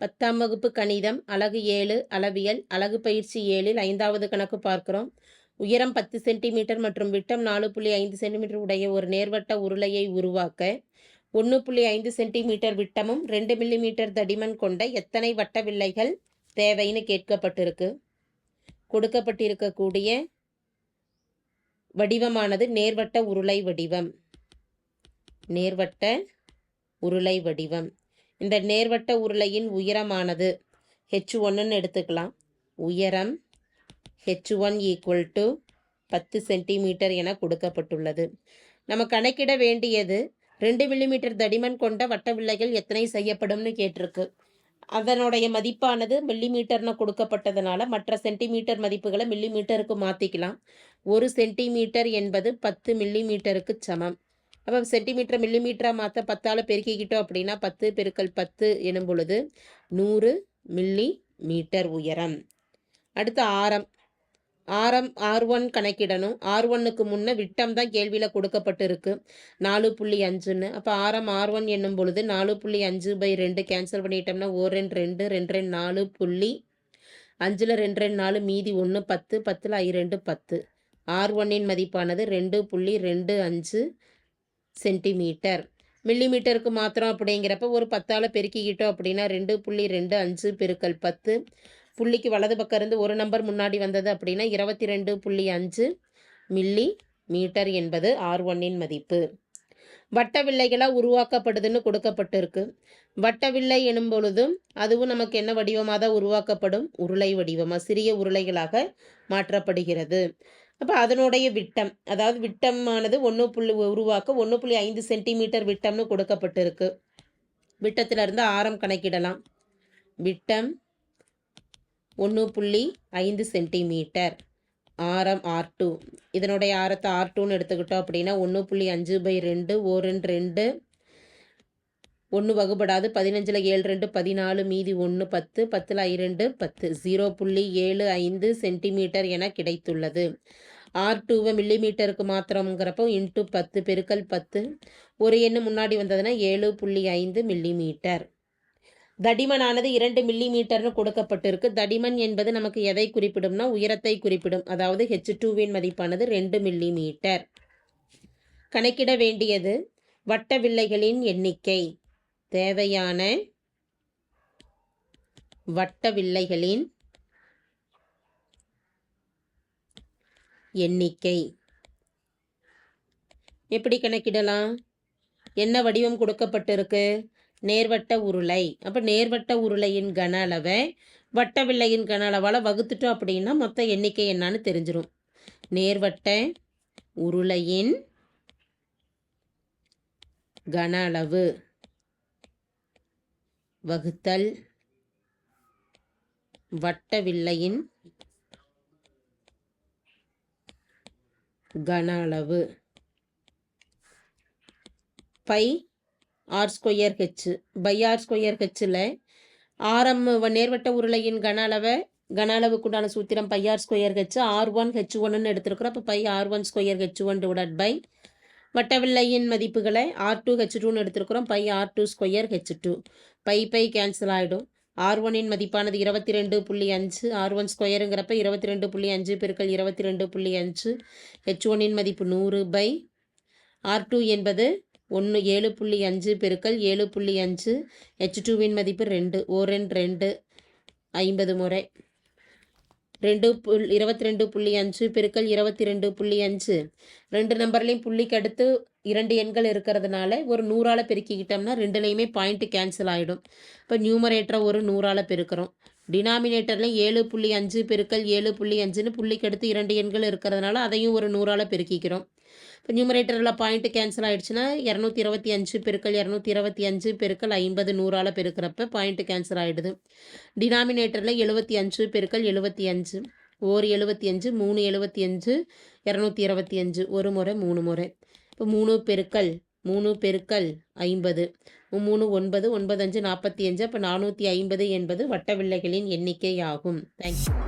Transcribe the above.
10ஆம் வகுப்பு கணிதம் அலகு 7 அளவியல் அலகு பயிற்சி 7இல் 5வது கணக்கு பார்க்கிறோம். உயரம் 10 சென்டிமீட்டர் மற்றும் விட்டம் 4.5 சென்டிமீட்டர் உடைய ஒரு நேர்வட்ட உருளையை உருவாக்க 1.5 சென்டிமீட்டர் விட்டமும் 2 மில்லிமீட்டர் தடிமன் கொண்ட எத்தனை வட்ட வில்லைகள் தேவைன்னு கேட்கப்பட்டிருக்கு. கொடுக்கப்பட்டிருக்கக்கூடிய வடிவமானது நேர்வட்ட உருளை வடிவம். நேர்வட்ட உருளை வடிவம். இந்த நேர்வட்ட உருளையின் உயரமானது h1ன்னு எடுத்துக்கலாம். உயரம் h1 = 10 சென்டிமீட்டர் என கொடுக்கப்பட்டுள்ளது. நம்ம கணக்கிட வேண்டியது 2 மில்லிமீட்டர் தடிமன் கொண்ட வட்ட வில்லைகள் எத்தனை செய்யப்படும்னு கேட்டிருக்கு. அதனுடைய மதிப்பானது மில்லிமீட்டர்னு கொடுக்கப்பட்டதுனால மற்ற சென்டிமீட்டர் மதிப்புகளை மில்லிமீட்டருக்கு மாற்றிக்கலாம். 1 சென்டிமீட்டர் என்பது 10 மில்லிமீட்டருக்கு சமம். அப்போ சென்டிமீட்டர் மில்லிமீட்டராக மாற்ற 10ஆல் பெருக்கிக்கிட்டோம் அப்படின்னா 10 × 10 எனும் பொழுது 100 மில்லி மீட்டர் உயரம். அடுத்து ஆரம். ஆரம் R1 கணக்கிடணும். R1க்கு முன்ன விட்டம் தான் கேள்வியில் கொடுக்கப்பட்டிருக்கு 4.5ன்னு. அப்போ ஆரம் R1 என்னும் பொழுது 4.5/2 கேன்சல் பண்ணிட்டோம்னா 1 2 2 4 புள்ளி 5ல் 2 4 மீதி 1 10 10ல் I2 10. R1இன் மதிப்பானது 2.25 சென்டிமீட்டர். மில்லிமீட்டருக்கு மாத்திரம் அப்படிங்கிறப்ப ஒரு 10ஆல் பெருக்கிக்கிட்டோம் அப்படின்னா 2.25 × 10. புள்ளிக்கு வலது பக்கம் இருந்து ஒரு நம்பர் முன்னாடி வந்தது அப்படின்னா 22.5 மில்லி மீட்டர் என்பது R1இன் மதிப்பு. வட்ட வில்லைகளாக உருவாக்கப்படுதுன்னு கொடுக்கப்பட்டிருக்கு. வட்ட வில்லை எனும் பொழுதும் அதுவும் நமக்கு என்ன வடிவமாக தான் உருவாக்கப்படும்? உருளை வடிவமாக சிறிய உருளைகளாக மாற்றப்படுகிறது. அப்போ அதனுடைய விட்டம், அதாவது விட்டமானது உருவாக்க 1.5 சென்டிமீட்டர் விட்டம்னு கொடுக்கப்பட்டிருக்கு. விட்டத்திலிருந்து ஆரம் கணக்கிடலாம். விட்டம் 1.5 சென்டிமீட்டர். ஆரம் R2. இதனுடைய ஆரத்தை R2ன்னு எடுத்துக்கிட்டோம் அப்படின்னா 1.5/2 1 2 1 வகுபடாது 15ல் 7 2 14 மீதி 1 10 10ல் I2 10 0.75 சென்டிமீட்டர் என கிடைத்துள்ளது. R2வை மில்லிமீட்டருக்கு மாத்திரங்கிறப்போ × 10 × 10 ஒரு எண்ணு முன்னாடி வந்ததுன்னா 7.5 மில்லிமீட்டர். தடிமனானது 2 மில்லிமீட்டர்னு கொடுக்கப்பட்டிருக்கு. தடிமன் என்பது நமக்கு எதை குறிப்பிடும்னா உயரத்தை குறிப்பிடும். அதாவது h2வின் மதிப்பானது 2 மில்லிமீட்டர். கணக்கிட வேண்டியது வட்ட வில்லைகளின் எண்ணிக்கை. தேவையான வட்ட வில்லைகளின் எண்ணிக்கை. எப்படி கணக்கிடலாம்? என்ன வடிவம் கொடுக்கப்பட்டிருக்கு? நேர்வட்ட உருளை. அப்போ நேர்வட்ட உருளையின் கன அளவை வட்ட வில்லையின் கன அளவால் வகுத்துட்டோம் அப்படின்னா மொத்த எண்ணிக்கை என்னன்னு தெரிஞ்சிடும். நேர்வட்ட உருளையின் கன அளவு வகுத்தல் வட்ட வில்லையின் கன அளவு πr²h/r²hல ஆரம் நேர்வட்ட உருளையின் கன அளவுக்குண்டான சூத்திரம் πr²h. R1 h1ன்னு எடுத்துருக்குறோம். அப்போ πr1²h1 வட்ட வில்லையின் மதிப்புகளை R2 h2ன்னு எடுத்துருக்குறோம். πr2²h2 π கேன்சல் ஆகிடும். R1இன் மதிப்பானது 22.5. R1²ங்கிறப்ப 22.5 × 22.5. h1இன் மதிப்பு 100 R2 என்பது 7.5 × 7.5. h2வின் மதிப்பு 2 1 2 50 முறை 22.5 × 22.5. 2 நம்பர்லையும் புள்ளிக்கு அடுத்து 2 எண்கள் இருக்கிறதுனால ஒரு 100ஆல் பெருக்கிக்கிட்டோம்னா 2லையுமே பாயிண்ட் கேன்சல் ஆகிடும். இப்போ நியூமரேட்டரை ஒரு 100ஆல் பெருக்கிறோம். டினாமினேட்டரில் 7.5 × 7.5ன்னு புள்ளிக்கு அடுத்து 2 எண்கள் இருக்கிறதுனால அதையும் ஒரு 100ஆல் பெருக்கிக்கிறோம். இப்போ நியூமரேட்டரில் பாயிண்ட் கேன்சல் ஆகிடுச்சுன்னா 225 × 225 × 50 100ஆல் பெருக்கிறப்ப பாயிண்ட் கேன்சல் ஆகிடுது. டினாமினேட்டரில் 75 × 75 ஓர் 75 3 75 225 ஒரு முறை 3 முறை. இப்போ 3 × 3 × 50 3 9 9 5 45. அப்போ 450 என்பது வட்ட வில்லைகளின் எண்ணிக்கை ஆகும். தேங்க்யூ.